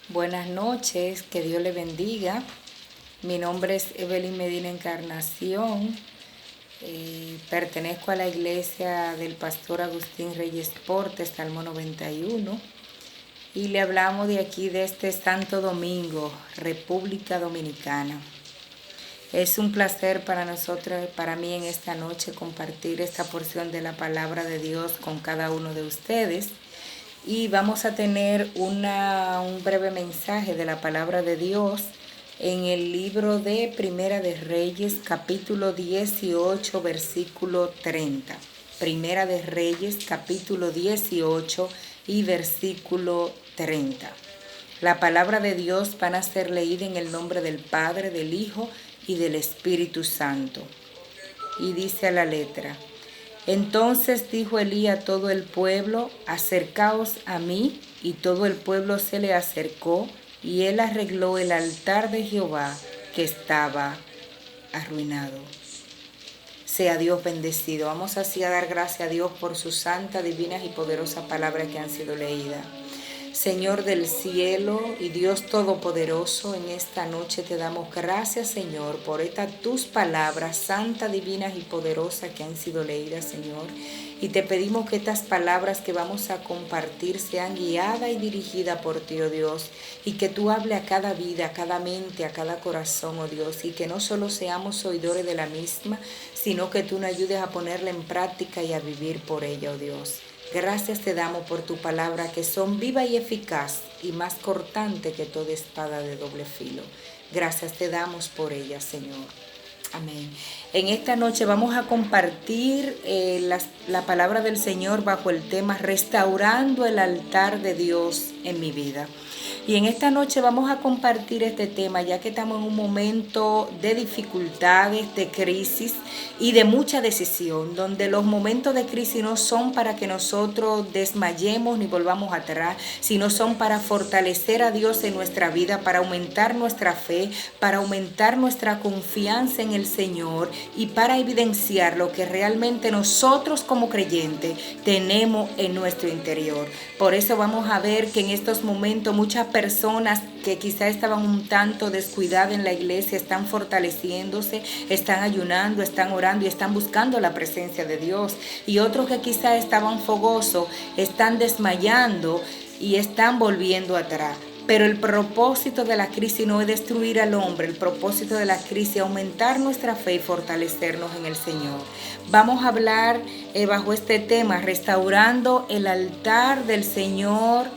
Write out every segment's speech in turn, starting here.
Buenas noches, que Dios le bendiga. Mi nombre es Evelyn Medina Encarnación. Pertenezco a la iglesia del pastor Agustín Reyes Portes, Salmo 91. Y le hablamos de aquí, de este Santo Domingo, República Dominicana. Es un placer para nosotros, para mí en esta noche, compartir esta porción de la palabra de Dios con cada uno de ustedes. Y vamos a tener un breve mensaje de la palabra de Dios en el libro de Primera de Reyes, capítulo 18, versículo 30. Primera de Reyes, capítulo 18 y versículo 30. La palabra de Dios van a ser leída en el nombre del Padre, del Hijo y del Espíritu Santo. Y dice a la letra: Entonces dijo Elí a todo el pueblo: acercaos a mí. Y todo el pueblo se le acercó, y él arregló el altar de Jehová, que estaba arruinado. Sea Dios bendecido. Vamos así a dar gracias a Dios por sus santas, divinas y poderosas palabras que han sido leídas. Señor del cielo y Dios todopoderoso, en esta noche te damos gracias, Señor, por estas tus palabras santas, divinas y poderosas que han sido leídas, Señor. Y te pedimos que estas palabras que vamos a compartir sean guiadas y dirigidas por ti, oh Dios, y que tú hables a cada vida, a cada mente, a cada corazón, oh Dios, y que no solo seamos oidores de la misma, sino que tú nos ayudes a ponerla en práctica y a vivir por ella, oh Dios. Gracias te damos por tu palabra, que son viva y eficaz y más cortante que toda espada de doble filo. Gracias te damos por ella, Señor. Amén. En esta noche vamos a compartir la palabra del Señor bajo el tema Restaurando el altar de Dios en mi vida. Y en esta noche vamos a compartir este tema, ya que estamos en un momento de dificultades, de crisis y de mucha decisión, donde los momentos de crisis no son para que nosotros desmayemos ni volvamos atrás, sino son para fortalecer a Dios en nuestra vida, para aumentar nuestra fe, para aumentar nuestra confianza en el Señor y para evidenciar lo que realmente nosotros como creyentes tenemos en nuestro interior. Por eso vamos a ver que en estos momentos muchas personas que quizá estaban un tanto descuidadas en la iglesia están fortaleciéndose, están ayunando, están orando y están buscando la presencia de Dios. Y otros que quizá estaban fogosos están desmayando y están volviendo atrás. Pero el propósito de la crisis no es destruir al hombre, el propósito de la crisis es aumentar nuestra fe y fortalecernos en el Señor. Vamos a hablar bajo este tema, restaurando el altar del Señor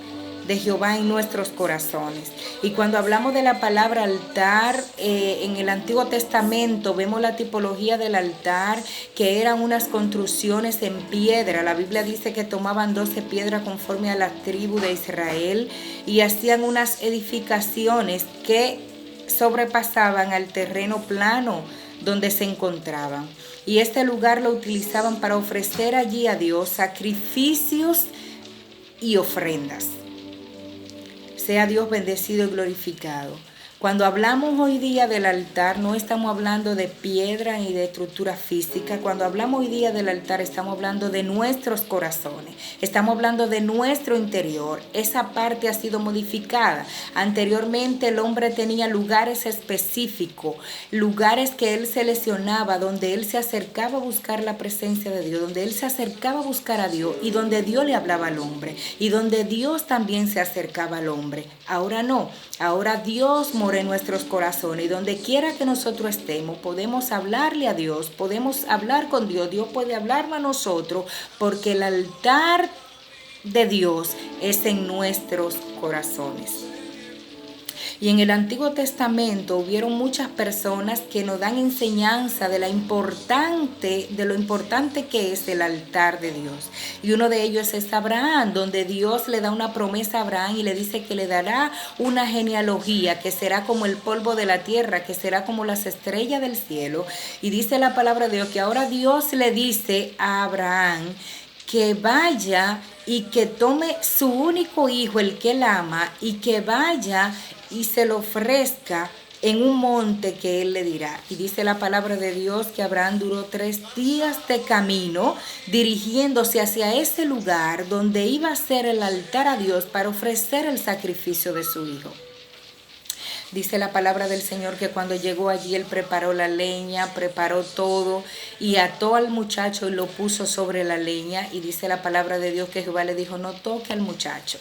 de Jehová en nuestros corazones. Y cuando hablamos de la palabra altar, en el Antiguo Testamento vemos la tipología del altar, que eran unas construcciones en piedra. La Biblia dice que tomaban 12 piedras conforme a la tribu de Israel y hacían unas edificaciones que sobrepasaban al terreno plano donde se encontraban. Y este lugar lo utilizaban para ofrecer allí a Dios sacrificios y ofrendas. Sea Dios bendecido y glorificado. Cuando hablamos hoy día del altar, no estamos hablando de piedra ni de estructura física. Cuando hablamos hoy día del altar, estamos hablando de nuestros corazones. Estamos hablando de nuestro interior. Esa parte ha sido modificada. Anteriormente el hombre tenía lugares específicos, lugares que él seleccionaba, donde él se acercaba a buscar la presencia de Dios, donde él se acercaba a buscar a Dios y donde Dios le hablaba al hombre y donde Dios también se acercaba al hombre. Ahora no. Ahora Dios mora en nuestros corazones y donde quiera que nosotros estemos podemos hablarle a Dios, podemos hablar con Dios, Dios puede hablarnos a nosotros porque el altar de Dios es en nuestros corazones. Y en el Antiguo Testamento hubieron muchas personas que nos dan enseñanza de lo importante que es el altar de Dios. Y uno de ellos es Abraham, donde Dios le da una promesa a Abraham y le dice que le dará una genealogía que será como el polvo de la tierra, que será como las estrellas del cielo. Y dice la palabra de Dios que ahora Dios le dice a Abraham que vaya y que tome su único hijo, el que él ama, y que vaya y se lo ofrezca en un monte que él le dirá. Y dice la palabra de Dios que Abraham duró 3 días de camino dirigiéndose hacia ese lugar donde iba a ser el altar a Dios para ofrecer el sacrificio de su hijo. Dice la palabra del Señor que cuando llegó allí él preparó la leña, preparó todo y ató al muchacho y lo puso sobre la leña. Y dice la palabra de Dios que Jehová le dijo, no toque al muchacho.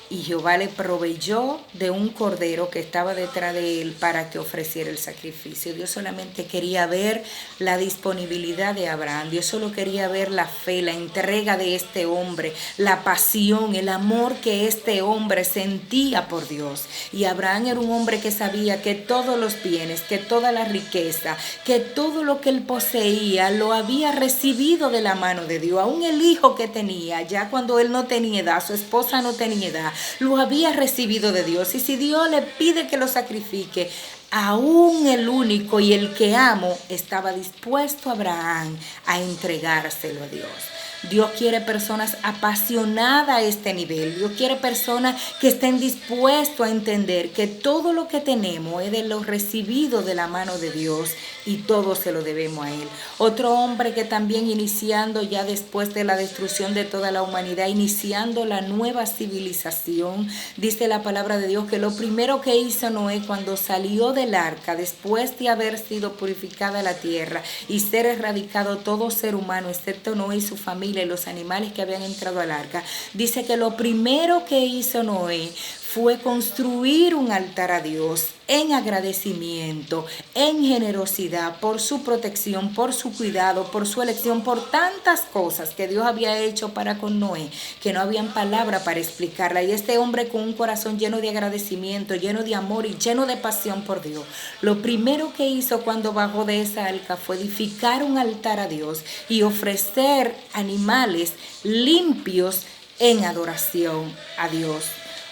Y Jehová le proveyó de un cordero que estaba detrás de él para que ofreciera el sacrificio. Dios solamente quería ver la disponibilidad de Abraham. Dios solo quería ver la fe, la entrega de este hombre, la pasión, el amor que este hombre sentía por Dios. Y Abraham era un hombre que sabía que todos los bienes, que toda la riqueza, que todo lo que él poseía lo había recibido de la mano de Dios. Aún el hijo que tenía, ya cuando él no tenía edad, su esposa no tenía edad, lo había recibido de Dios. Y si Dios le pide que lo sacrifique, aún el único y el que amo estaba dispuesto Abraham a entregárselo a Dios. Dios quiere personas apasionadas a este nivel. Dios quiere personas que estén dispuestos a entender que todo lo que tenemos es de lo recibido de la mano de Dios y todo se lo debemos a Él. Otro hombre que también iniciando ya después de la destrucción de toda la humanidad, iniciando la nueva civilización, dice la palabra de Dios que lo primero que hizo Noé cuando salió del arca, después de haber sido purificada la tierra y ser erradicado todo ser humano, excepto Noé y su familia, y los animales que habían entrado al arca, dice que lo primero que hizo Noé fue construir un altar a Dios en agradecimiento, en generosidad por su protección, por su cuidado, por su elección, por tantas cosas que Dios había hecho para con Noé, que no habían palabra para explicarla. Y este hombre con un corazón lleno de agradecimiento, lleno de amor y lleno de pasión por Dios, lo primero que hizo cuando bajó de esa arca fue edificar un altar a Dios y ofrecer animales limpios en adoración a Dios.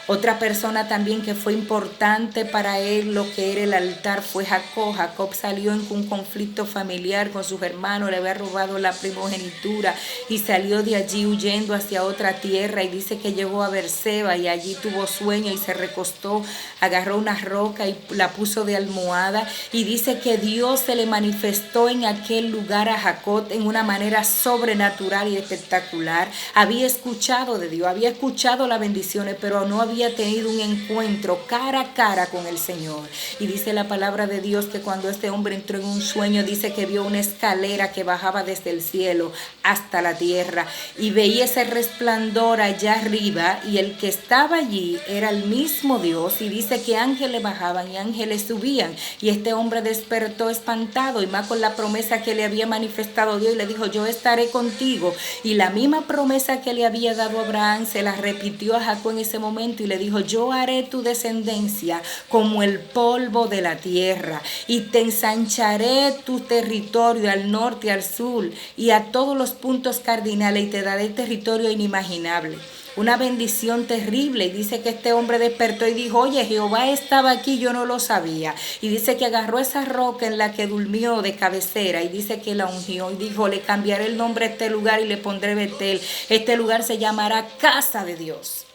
Otra persona también que fue importante para él, lo que era el altar, fue Jacob. Jacob salió en un conflicto familiar con sus hermanos, le había robado la primogenitura y salió de allí huyendo hacia otra tierra, y dice que llegó a Berseba y allí tuvo sueño y se recostó, agarró una roca y la puso de almohada, y dice que Dios se le manifestó en aquel lugar a Jacob en una manera sobrenatural y espectacular. Había escuchado de Dios, había escuchado las bendiciones, pero no había tenido un encuentro cara a cara con el Señor. Y dice la palabra de Dios que cuando este hombre entró en un sueño, dice que vio una escalera que bajaba desde el cielo hasta la tierra y veía ese resplandor allá arriba, y el que estaba allí era el mismo Dios, y dice que ángeles bajaban y ángeles subían, y este hombre despertó espantado, y más con la promesa que le había manifestado Dios, y le dijo, yo estaré contigo. Y la misma promesa que le había dado a Abraham se la repitió a Jacob en ese momento, y le dijo, yo haré tu descendencia como el polvo de la tierra, y te ensancharé tu territorio al norte, al sur y a todos los puntos cardinales, y te daré territorio inimaginable. Una bendición terrible. Y dice que este hombre despertó y dijo, oye, Jehová estaba aquí, yo no lo sabía. Y dice que agarró esa roca en la que durmió de cabecera, y dice que la ungió y dijo, le cambiaré el nombre a este lugar y le pondré Betel. Este lugar se llamará Casa de Dios.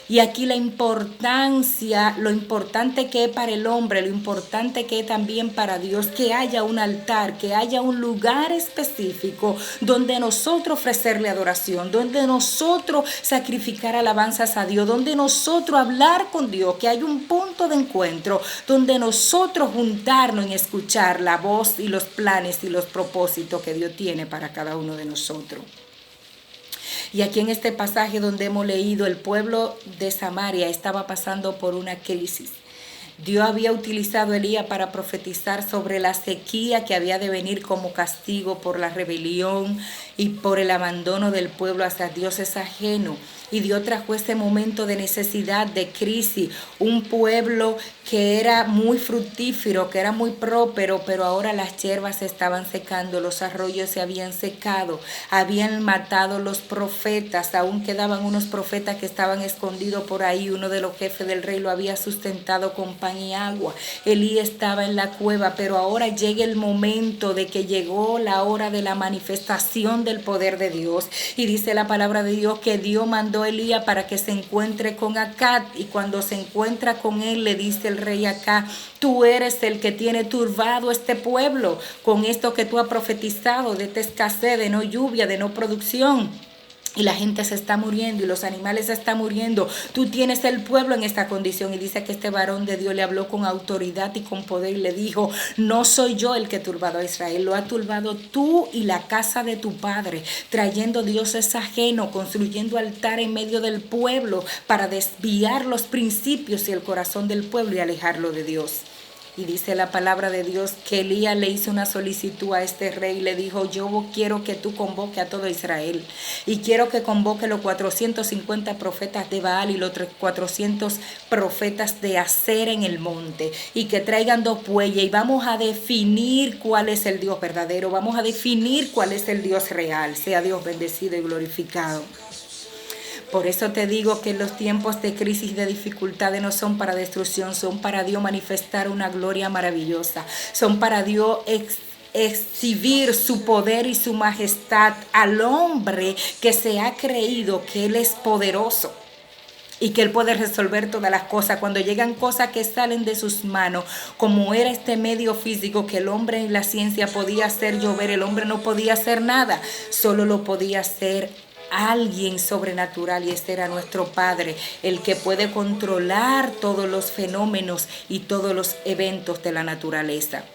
Y aquí la importancia, lo importante que es para el hombre, lo importante que es también para Dios, que haya un altar, que haya un lugar específico donde nosotros ofrecerle adoración, donde nosotros sacrificar alabanzas a Dios, donde nosotros hablar con Dios, que haya un punto de encuentro, donde nosotros juntarnos en escuchar la voz y los planes y los propósitos que Dios tiene para cada uno de nosotros. Y aquí en este pasaje donde hemos leído, el pueblo de Samaria estaba pasando por una crisis. Dios había utilizado a Elías para profetizar sobre la sequía que había de venir como castigo por la rebelión y por el abandono del pueblo hacia dioses ajenos. Y Dios trajo ese momento de necesidad, de crisis, un pueblo que era muy fructífero, que era muy próspero, pero ahora las hierbas se estaban secando, los arroyos se habían secado, habían matado los profetas, aún quedaban unos profetas que estaban escondidos por ahí, uno de los jefes del rey lo había sustentado con pan y agua, Elías estaba en la cueva, pero ahora llega el momento de que llegó la hora de la manifestación del poder de Dios. Y dice la palabra de Dios que Dios mandó a Elías para que se encuentre con Acab, y cuando se encuentra con él le dice el rey Acab: tú eres el que tiene turbado este pueblo con esto que tú has profetizado de esta escasez, de no lluvia, de no producción. Y la gente se está muriendo y los animales se están muriendo. Tú tienes el pueblo en esta condición. Y dice que este varón de Dios le habló con autoridad y con poder y le dijo: no soy yo el que he turbado a Israel, lo ha turbado tú y la casa de tu padre, trayendo dioses ajenos, construyendo altar en medio del pueblo para desviar los principios y el corazón del pueblo y alejarlo de Dios. Y dice la palabra de Dios que Elías le hizo una solicitud a este rey y le dijo: yo quiero que tú convoque a todo Israel y quiero que convoque los 450 profetas de Baal y los 400 profetas de Acera en el monte, y que traigan 2 bueyes, y vamos a definir cuál es el Dios verdadero, vamos a definir cuál es el Dios real. Sea Dios bendecido y glorificado. Por eso te digo que los tiempos de crisis, de dificultades, no son para destrucción, son para Dios manifestar una gloria maravillosa, son para Dios exhibir su poder y su majestad al hombre que se ha creído que Él es poderoso y que Él puede resolver todas las cosas. Cuando llegan cosas que salen de sus manos, como era este medio físico que el hombre en la ciencia podía hacer llover, el hombre no podía hacer nada, solo lo podía hacer alguien sobrenatural, y este era nuestro Padre, el que puede controlar todos los fenómenos y todos los eventos de la naturaleza.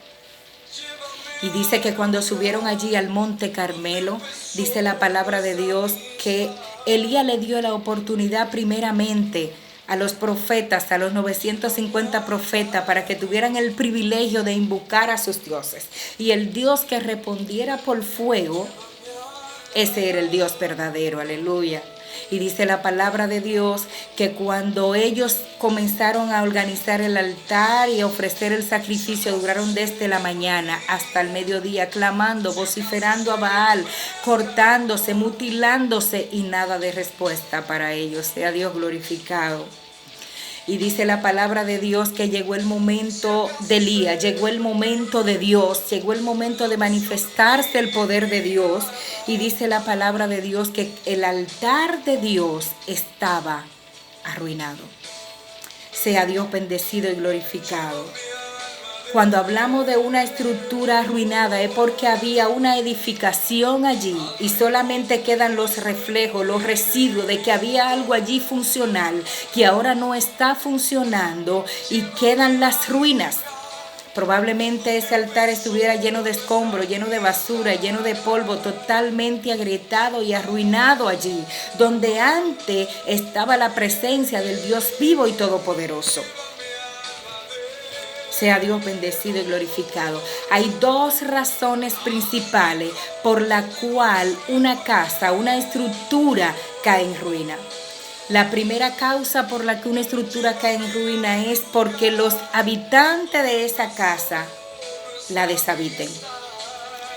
Y dice que cuando subieron allí al monte Carmelo, dice la palabra de Dios que Elías le dio la oportunidad primeramente a los profetas, a los 950 profetas, para que tuvieran el privilegio de invocar a sus dioses. Y el Dios que respondiera por fuego, ese era el Dios verdadero, aleluya. Y dice la palabra de Dios que cuando ellos comenzaron a organizar el altar y a ofrecer el sacrificio, duraron desde la mañana hasta el mediodía, clamando, vociferando a Baal, cortándose, mutilándose, y nada de respuesta para ellos. Sea Dios glorificado. Y dice la palabra de Dios que llegó el momento de Elías, llegó el momento de Dios, llegó el momento de manifestarse el poder de Dios. Y dice la palabra de Dios que el altar de Dios estaba arruinado. Sea Dios bendecido y glorificado. Cuando hablamos de una estructura arruinada es porque había una edificación allí y solamente quedan los reflejos, los residuos de que había algo allí funcional que ahora no está funcionando, y quedan las ruinas. Probablemente ese altar estuviera lleno de escombros, lleno de basura, lleno de polvo, totalmente agrietado y arruinado allí, donde antes estaba la presencia del Dios vivo y todopoderoso. Sea Dios bendecido y glorificado. Hay 2 razones principales por la cual una casa, una estructura cae en ruina. La primera causa por la que una estructura cae en ruina es porque los habitantes de esa casa la deshabiten,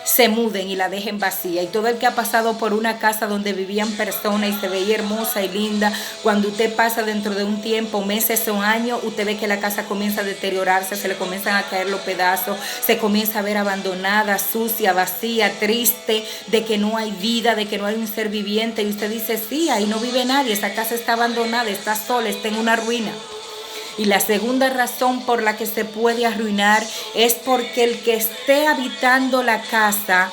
se muden y la dejen vacía. Y todo el que ha pasado por una casa donde vivían personas y se veía hermosa y linda, cuando usted pasa dentro de un tiempo, meses o años, usted ve que la casa comienza a deteriorarse, se le comienzan a caer los pedazos, se comienza a ver abandonada, sucia, vacía, triste, de que no hay vida, de que no hay un ser viviente. Y usted dice: sí, ahí no vive nadie, esa casa está abandonada, está sola, está en una ruina. Y la segunda razón por la que se puede arruinar es porque el que esté habitando la casa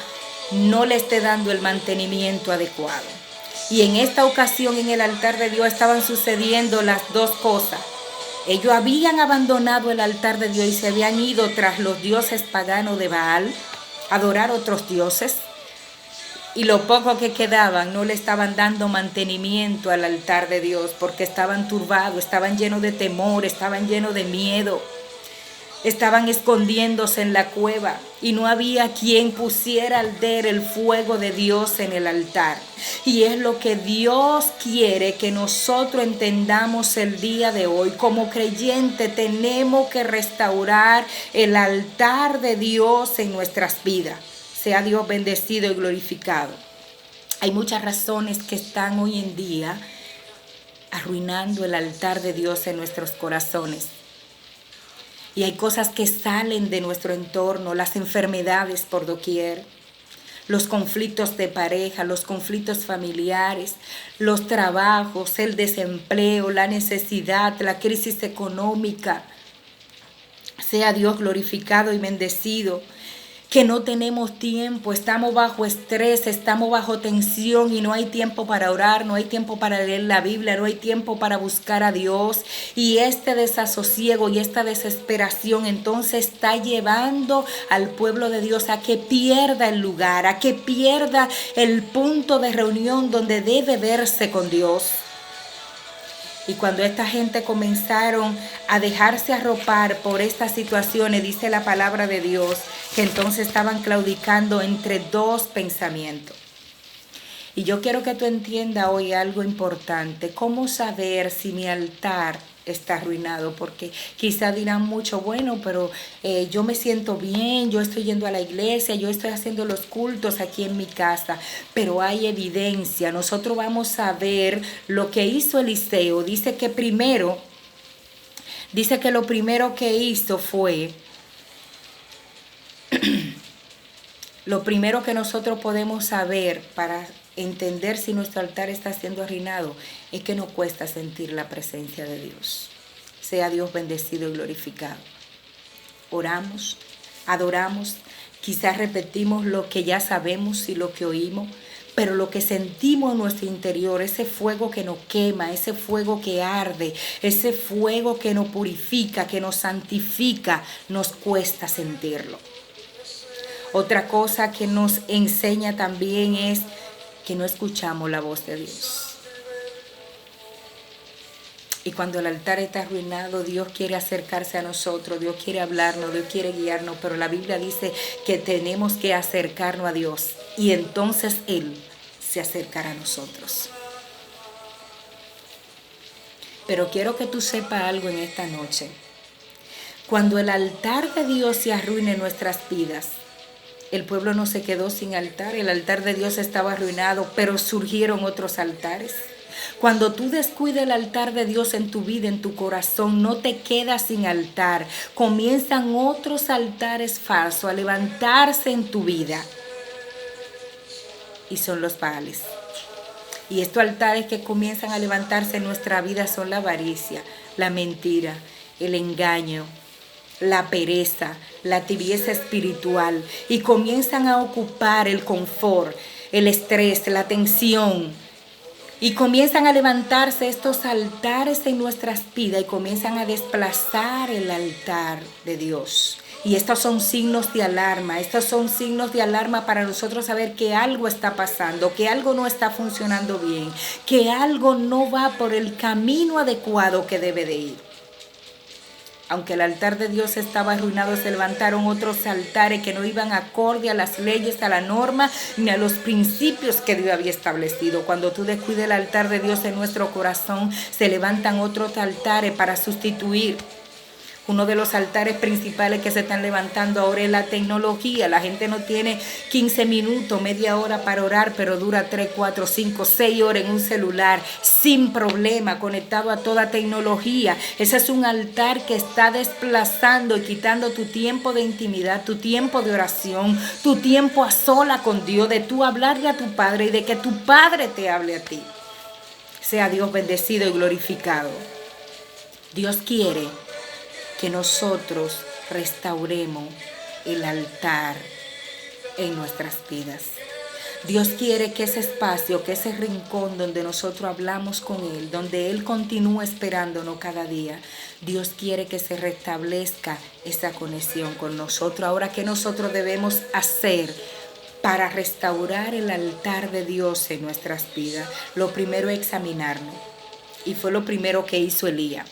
no le esté dando el mantenimiento adecuado. Y en esta ocasión en el altar de Dios estaban sucediendo las 2 cosas. Ellos habían abandonado el altar de Dios y se habían ido tras los dioses paganos de Baal, a adorar otros dioses. Y lo poco que quedaban no le estaban dando mantenimiento al altar de Dios, porque estaban turbados, estaban llenos de temor, estaban llenos de miedo, estaban escondiéndose en la cueva y no había quien pusiera al arder el fuego de Dios en el altar. Y es lo que Dios quiere que nosotros entendamos el día de hoy. Como creyente tenemos que restaurar el altar de Dios en nuestras vidas. Sea Dios bendecido y glorificado. Hay muchas razones que están hoy en día arruinando el altar de Dios en nuestros corazones. Y hay cosas que salen de nuestro entorno, las enfermedades por doquier, los conflictos de pareja, los conflictos familiares, los trabajos, el desempleo, la necesidad, la crisis económica. Sea Dios glorificado y bendecido. Que no tenemos tiempo, estamos bajo estrés, estamos bajo tensión y no hay tiempo para orar, no hay tiempo para leer la Biblia, no hay tiempo para buscar a Dios. Y este desasosiego y esta desesperación entonces está llevando al pueblo de Dios a que pierda el lugar, a que pierda el punto de reunión donde debe verse con Dios. Y cuando esta gente comenzaron a dejarse arropar por estas situaciones, dice la palabra de Dios, que entonces estaban claudicando entre dos pensamientos. Y yo quiero que tú entiendas hoy algo importante. ¿Cómo saber si mi altar está arruinado? Porque quizá dirán mucho, bueno, pero yo me siento bien, yo estoy yendo a la iglesia, yo estoy haciendo los cultos aquí en mi casa, pero hay evidencia. Nosotros vamos a ver lo que hizo Eliseo. Dice que lo primero que hizo fue, lo primero que nosotros podemos saber para entender si nuestro altar está siendo arruinado es que nos cuesta sentir la presencia de Dios. Sea Dios bendecido y glorificado. Oramos, adoramos, quizás repetimos lo que ya sabemos y lo que oímos, pero lo que sentimos en nuestro interior, ese fuego que nos quema, ese fuego que arde, ese fuego que nos purifica, que nos santifica, nos cuesta sentirlo. Otra cosa que nos enseña también es que no escuchamos la voz de Dios. Y cuando el altar está arruinado, Dios quiere acercarse a nosotros, Dios quiere hablarnos, Dios quiere guiarnos, pero la Biblia dice que tenemos que acercarnos a Dios y entonces Él se acercará a nosotros. Pero quiero que tú sepas algo en esta noche. Cuando el altar de Dios se arruine en nuestras vidas, el pueblo no se quedó sin altar, el altar de Dios estaba arruinado, pero surgieron otros altares. Cuando tú descuides el altar de Dios en tu vida, en tu corazón, no te quedas sin altar. Comienzan otros altares falsos a levantarse en tu vida. Y son los Baales. Y estos altares que comienzan a levantarse en nuestra vida son la avaricia, la mentira, el engaño, la pereza, la tibieza espiritual, y comienzan a ocupar el confort, el estrés, la tensión, y comienzan a levantarse estos altares en nuestras vidas y comienzan a desplazar el altar de Dios. Y estos son signos de alarma, para nosotros saber que algo está pasando, que algo no está funcionando bien, que algo no va por el camino adecuado que debe de ir. Aunque el altar de Dios estaba arruinado, se levantaron otros altares que no iban acorde a las leyes, a la norma, ni a los principios que Dios había establecido. Cuando tú descuides el altar de Dios en nuestro corazón, se levantan otros altares para sustituir. Uno de los altares principales que se están levantando ahora es la tecnología. La gente no tiene 15 minutos, media hora para orar, pero dura 3, 4, 5, 6 horas en un celular, sin problema, conectado a toda tecnología. Ese es un altar que está desplazando y quitando tu tiempo de intimidad, tu tiempo de oración, tu tiempo a sola con Dios, de tú hablarle a tu Padre y de que tu Padre te hable a ti. Sea Dios bendecido y glorificado. Dios quiere que nosotros restauremos el altar en nuestras vidas. Dios quiere que ese espacio, que ese rincón donde nosotros hablamos con Él, donde Él continúa esperándonos cada día, Dios quiere que se restablezca esa conexión con nosotros. Ahora, ¿qué nosotros debemos hacer para restaurar el altar de Dios en nuestras vidas? Lo primero es examinarnos. Y fue lo primero que hizo Elías.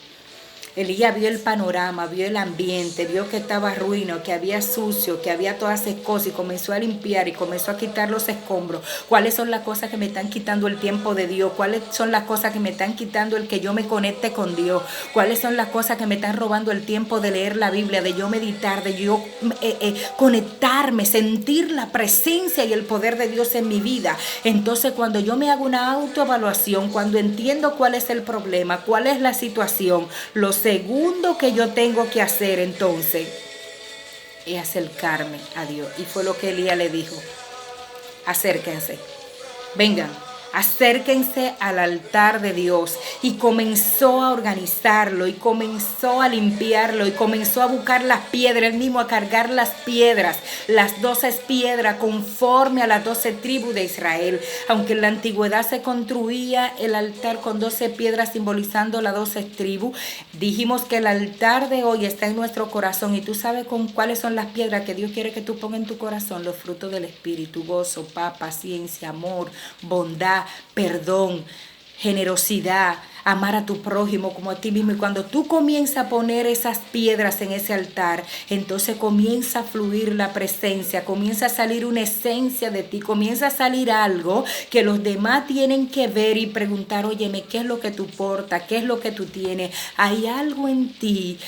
Elías vio el panorama, vio el ambiente, vio que estaba ruino, que había sucio, que había todas esas cosas y comenzó a limpiar y comenzó a quitar los escombros. ¿Cuáles son las cosas que me están quitando el tiempo de Dios? ¿Cuáles son las cosas que me están quitando el que yo me conecte con Dios? ¿Cuáles son las cosas que me están robando el tiempo de leer la Biblia, de yo meditar, de yo conectarme, sentir la presencia y el poder de Dios en mi vida? Entonces, cuando yo me hago una autoevaluación, cuando entiendo cuál es el problema, cuál es la situación, lo segundo que yo tengo que hacer entonces es acercarme a Dios. Y fue lo que Elías le dijo: Acérquense. Vengan, acérquense al altar de Dios. Y comenzó a organizarlo, y comenzó a limpiarlo, y comenzó a buscar las piedras, él mismo a cargar las piedras, las 12 piedras conforme a las 12 tribus de Israel. Aunque en la antigüedad se construía el altar con 12 piedras simbolizando las 12 tribus, dijimos que el altar de hoy está en nuestro corazón. Y tú sabes con cuáles son las piedras que Dios quiere que tú pongas en tu corazón: los frutos del Espíritu: gozo, paz, paciencia, amor, bondad, perdón, generosidad, amar a tu prójimo como a ti mismo. Y cuando tú comienzas a poner esas piedras en ese altar, entonces comienza a fluir la presencia, comienza a salir una esencia de ti, comienza a salir algo que los demás tienen que ver y preguntar: óyeme, ¿qué es lo que tú portas? ¿Qué es lo que tú tienes? Hay algo en ti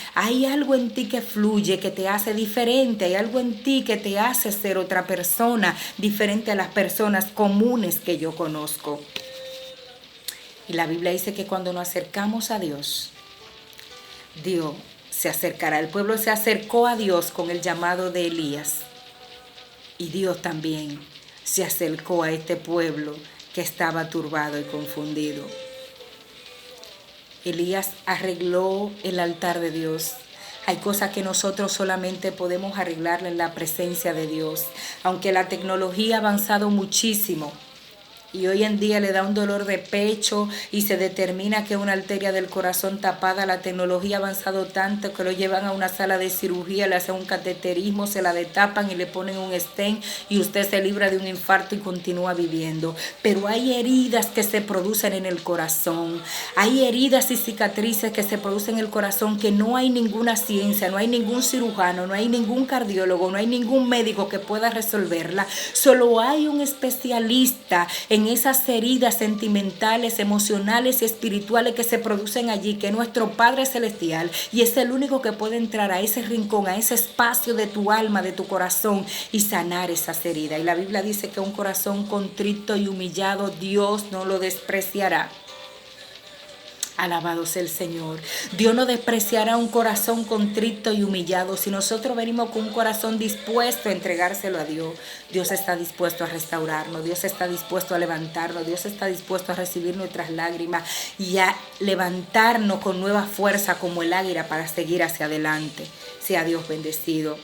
que fluye, que te hace diferente, hay algo en ti que te hace ser otra persona, diferente a las personas comunes que yo conozco. Y la Biblia dice que cuando nos acercamos a Dios, Dios se acercará. El pueblo se acercó a Dios con el llamado de Elías. Y Dios también se acercó a este pueblo que estaba turbado y confundido. Elías arregló el altar de Dios. Hay cosas que nosotros solamente podemos arreglar en la presencia de Dios. Aunque la tecnología ha avanzado muchísimo, y hoy en día le da un dolor de pecho y se determina que es una arteria del corazón tapada. La tecnología ha avanzado tanto que lo llevan a una sala de cirugía, le hacen un cateterismo, se la destapan y le ponen un stent y usted se libra de un infarto y continúa viviendo. Pero hay heridas que se producen en el corazón. Hay heridas y cicatrices que se producen en el corazón que no hay ninguna ciencia, no hay ningún cirujano, no hay ningún cardiólogo, no hay ningún médico que pueda resolverla. Solo hay un especialista en esas heridas sentimentales, emocionales y espirituales que se producen allí, que es nuestro Padre Celestial, y es el único que puede entrar a ese rincón, a ese espacio de tu alma, de tu corazón, y sanar esas heridas. Y la Biblia dice que un corazón contrito y humillado Dios no lo despreciará. Alabado sea el Señor. Dios no despreciará un corazón contrito y humillado. Si nosotros venimos con un corazón dispuesto a entregárselo a Dios, Dios está dispuesto a restaurarnos, Dios está dispuesto a levantarnos, Dios está dispuesto a recibir nuestras lágrimas y a levantarnos con nueva fuerza como el águila para seguir hacia adelante. Sea Dios bendecido.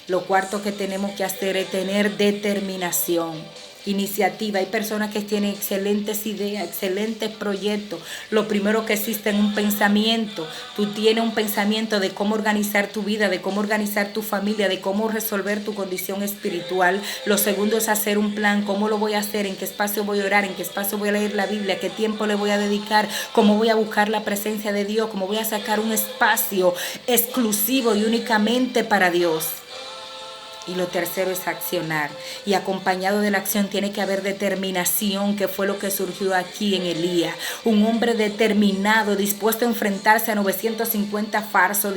Lo cuarto que tenemos que hacer es tener determinación, iniciativa. Hay personas que tienen excelentes ideas, excelentes proyectos. Lo primero que existe es un pensamiento. Tú tienes un pensamiento de cómo organizar tu vida, de cómo organizar tu familia, de cómo resolver tu condición espiritual. Lo segundo es hacer un plan. ¿Cómo lo voy a hacer? ¿En qué espacio voy a orar? ¿En qué espacio voy a leer la Biblia? ¿Qué tiempo le voy a dedicar? ¿Cómo voy a buscar la presencia de Dios? ¿Cómo voy a sacar un espacio exclusivo y únicamente para Dios? Y lo tercero es accionar. Y acompañado de la acción tiene que haber determinación, que fue lo que surgió aquí en Elías. Un hombre determinado, dispuesto a enfrentarse a 950 falsos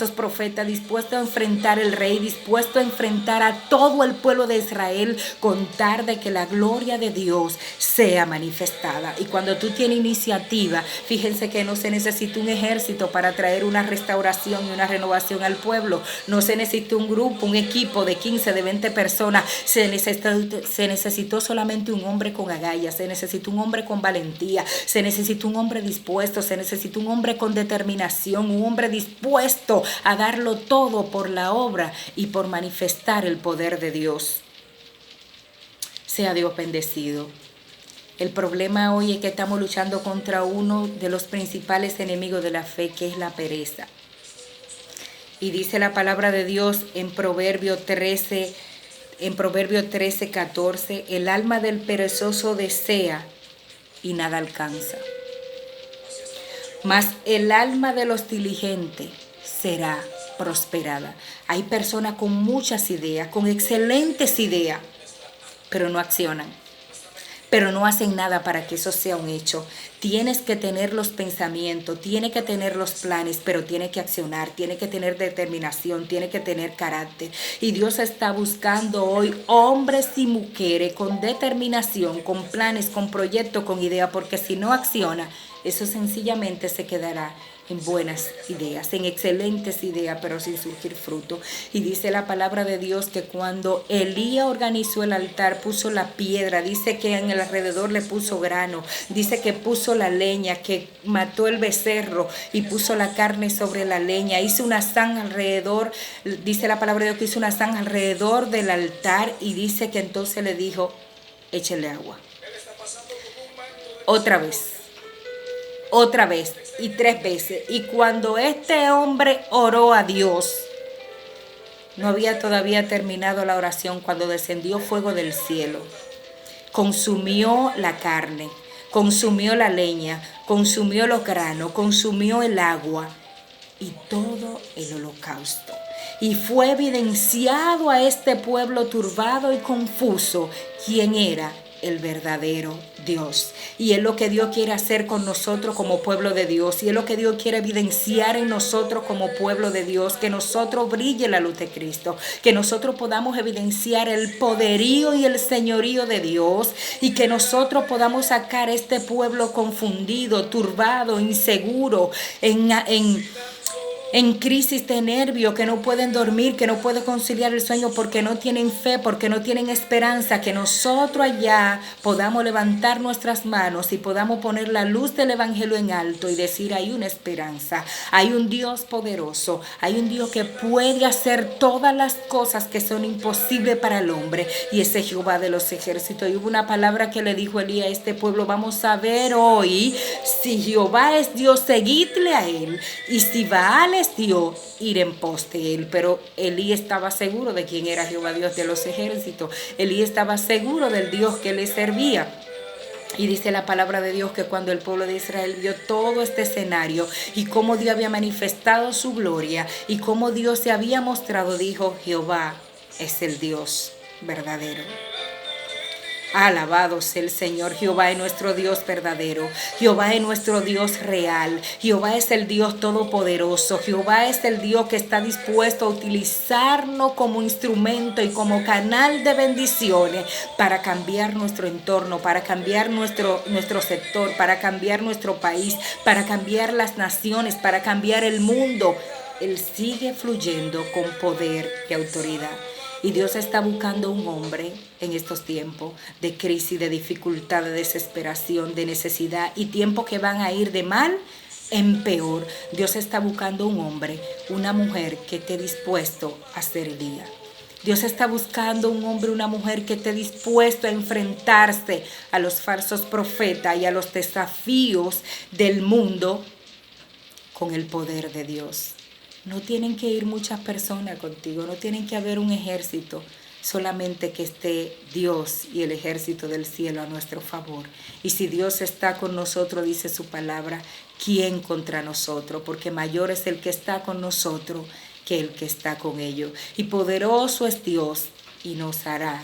profetas, dispuesto a enfrentar al rey, dispuesto a enfrentar a todo el pueblo de Israel, con tal de que la gloria de Dios sea manifestada. Y cuando tú tienes iniciativa, fíjense que no se necesita un ejército para traer una restauración y una renovación al pueblo. No se necesita un grupo, un equipo de 15, de 20 personas. Se necesitó solamente un hombre con agallas, se necesitó un hombre con valentía, se necesitó un hombre dispuesto, se necesitó un hombre con determinación, un hombre dispuesto a darlo todo por la obra y por manifestar el poder de Dios. Sea Dios bendecido. El problema hoy es que estamos luchando contra uno de los principales enemigos de la fe, que es la pereza. Y dice la palabra de Dios en Proverbio 13:14, el alma del perezoso desea y nada alcanza, mas el alma de los diligentes será prosperada. Hay personas con muchas ideas, con excelentes ideas, pero no accionan, pero no hacen nada para que eso sea un hecho. Tienes que tener los pensamientos, tienes que tener los planes, pero tienes que accionar, tienes que tener determinación, tienes que tener carácter. Y Dios está buscando hoy hombres y mujeres con determinación, con planes, con proyectos, con ideas, porque si no acciona, eso sencillamente se quedará en buenas ideas, en excelentes ideas, pero sin surgir fruto. Y dice la palabra de Dios que cuando Elías organizó el altar, puso la piedra, dice que en el alrededor le puso grano, dice que puso la leña, que mató el becerro y puso la carne sobre la leña, hizo una zanja alrededor, dice la palabra de Dios que hizo una zanja alrededor del altar, y dice que entonces le dijo, échele agua. Otra vez y 3 veces. Y cuando este hombre oró a Dios, no había todavía terminado la oración cuando descendió fuego del cielo. Consumió la carne, consumió la leña, consumió los granos, consumió el agua y todo el holocausto. Y fue evidenciado a este pueblo turbado y confuso quién era el verdadero Dios. Y es lo que Dios quiere hacer con nosotros como pueblo de Dios. Y es lo que Dios quiere evidenciar en nosotros como pueblo de Dios. Que nosotros brille la luz de Cristo. Que nosotros podamos evidenciar el poderío y el señorío de Dios. Y que nosotros podamos sacar este pueblo confundido, turbado, inseguro, en crisis de nervio, que no pueden dormir, que no pueden conciliar el sueño porque no tienen fe, porque no tienen esperanza, que nosotros allá podamos levantar nuestras manos y podamos poner la luz del Evangelio en alto y decir, hay una esperanza, hay un Dios poderoso, hay un Dios que puede hacer todas las cosas que son imposibles para el hombre, y ese Jehová de los ejércitos. Y hubo una palabra que le dijo Elías a este pueblo, vamos a ver hoy, si Jehová es Dios, seguidle a él, y si Baal es Dios, ir en pos de él. Pero Elías estaba seguro de quién era Jehová Dios de los ejércitos. Elías estaba seguro del Dios que le servía. Y dice la palabra de Dios que cuando el pueblo de Israel vio todo este escenario y cómo Dios había manifestado su gloria y cómo Dios se había mostrado, dijo, Jehová es el Dios verdadero. Alabado sea el Señor. Jehová es nuestro Dios verdadero. Jehová es nuestro Dios real. Jehová es el Dios todopoderoso. Jehová es el Dios que está dispuesto a utilizarnos como instrumento y como canal de bendiciones para cambiar nuestro entorno, para cambiar nuestro sector, para cambiar nuestro país, para cambiar las naciones, para cambiar el mundo. Él sigue fluyendo con poder y autoridad. Y Dios está buscando un hombre en estos tiempos de crisis, de dificultad, de desesperación, de necesidad y tiempos que van a ir de mal en peor. Dios está buscando un hombre, una mujer que esté dispuesto a ser Elías. Dios está buscando un hombre, una mujer que esté dispuesto a enfrentarse a los falsos profetas y a los desafíos del mundo con el poder de Dios. No tienen que ir muchas personas contigo, no tienen que haber un ejército, solamente que esté Dios y el ejército del cielo a nuestro favor. Y si Dios está con nosotros, dice su palabra, ¿quién contra nosotros? Porque mayor es el que está con nosotros que el que está con ellos. Y poderoso es Dios y nos hará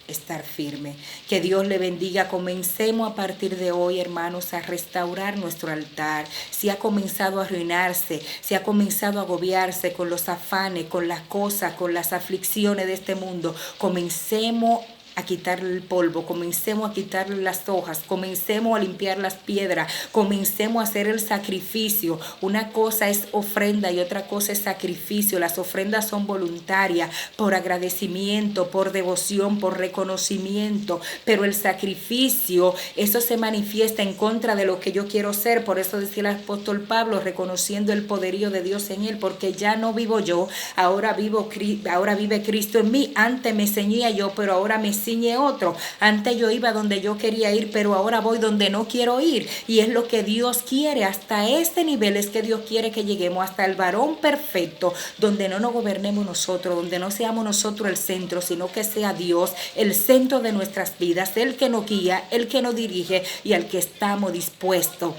estar firme. Que Dios le bendiga. Comencemos a partir de hoy, hermanos, a restaurar nuestro altar. Si ha comenzado a arruinarse, si ha comenzado a agobiarse con los afanes, con las cosas, con las aflicciones de este mundo, comencemos a quitarle el polvo, comencemos a quitarle las hojas, comencemos a limpiar las piedras, comencemos a hacer el sacrificio. Una cosa es ofrenda y otra cosa es sacrificio. Las ofrendas son voluntarias, por agradecimiento, por devoción, por reconocimiento, pero el sacrificio, eso se manifiesta en contra de lo que yo quiero ser. Por eso decía el apóstol Pablo, reconociendo el poderío de Dios en él, porque ya no vivo yo, ahora vive Cristo en mí. Antes me ceñía yo, pero ahora me ciñe otro. Antes yo iba donde yo quería ir, pero ahora voy donde no quiero ir. Y es lo que Dios quiere. Hasta este nivel es que Dios quiere que lleguemos, hasta el varón perfecto, donde no nos gobernemos nosotros, donde no seamos nosotros el centro, sino que sea Dios el centro de nuestras vidas, el que nos guía, el que nos dirige y al que estamos dispuestos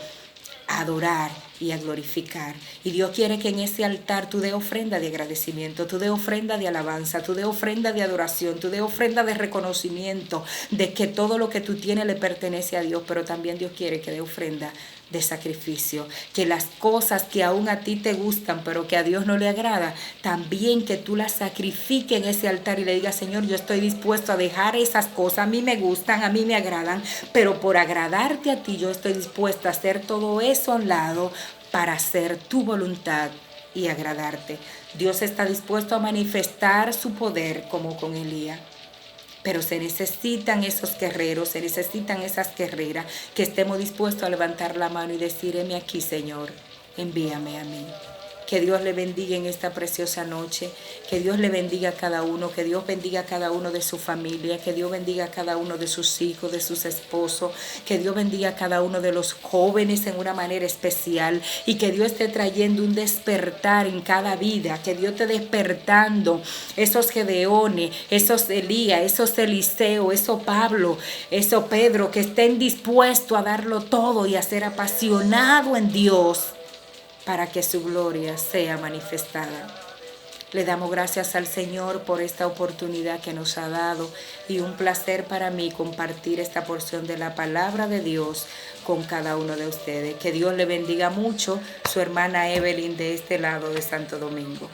a adorar y a glorificar. Y Dios quiere que en ese altar tú des ofrenda de agradecimiento, tú des ofrenda de alabanza, tú des ofrenda de adoración, tú des ofrenda de reconocimiento de que todo lo que tú tienes le pertenece a Dios, pero también Dios quiere que des ofrenda de sacrificio, que las cosas que aún a ti te gustan pero que a Dios no le agrada, también que tú las sacrifiques en ese altar y le digas, Señor, yo estoy dispuesto a dejar esas cosas, a mí me gustan, a mí me agradan, pero por agradarte a ti yo estoy dispuesta a hacer todo eso a un lado para hacer tu voluntad y agradarte. Dios está dispuesto a manifestar su poder como con Elías. Pero se necesitan esos guerreros, se necesitan esas guerreras que estemos dispuestos a levantar la mano y decir, heme aquí, Señor, envíame a mí. Que Dios le bendiga en esta preciosa noche, que Dios le bendiga a cada uno, que Dios bendiga a cada uno de su familia, que Dios bendiga a cada uno de sus hijos, de sus esposos, que Dios bendiga a cada uno de los jóvenes en una manera especial y que Dios esté trayendo un despertar en cada vida, que Dios esté despertando esos Gedeones, esos Elías, esos Eliseo, esos Pablo, esos Pedro, que estén dispuestos a darlo todo y a ser apasionados en Dios, para que su gloria sea manifestada. Le damos gracias al Señor por esta oportunidad que nos ha dado y un placer para mí compartir esta porción de la palabra de Dios con cada uno de ustedes. Que Dios le bendiga mucho, su hermana Evelyn de este lado de Santo Domingo.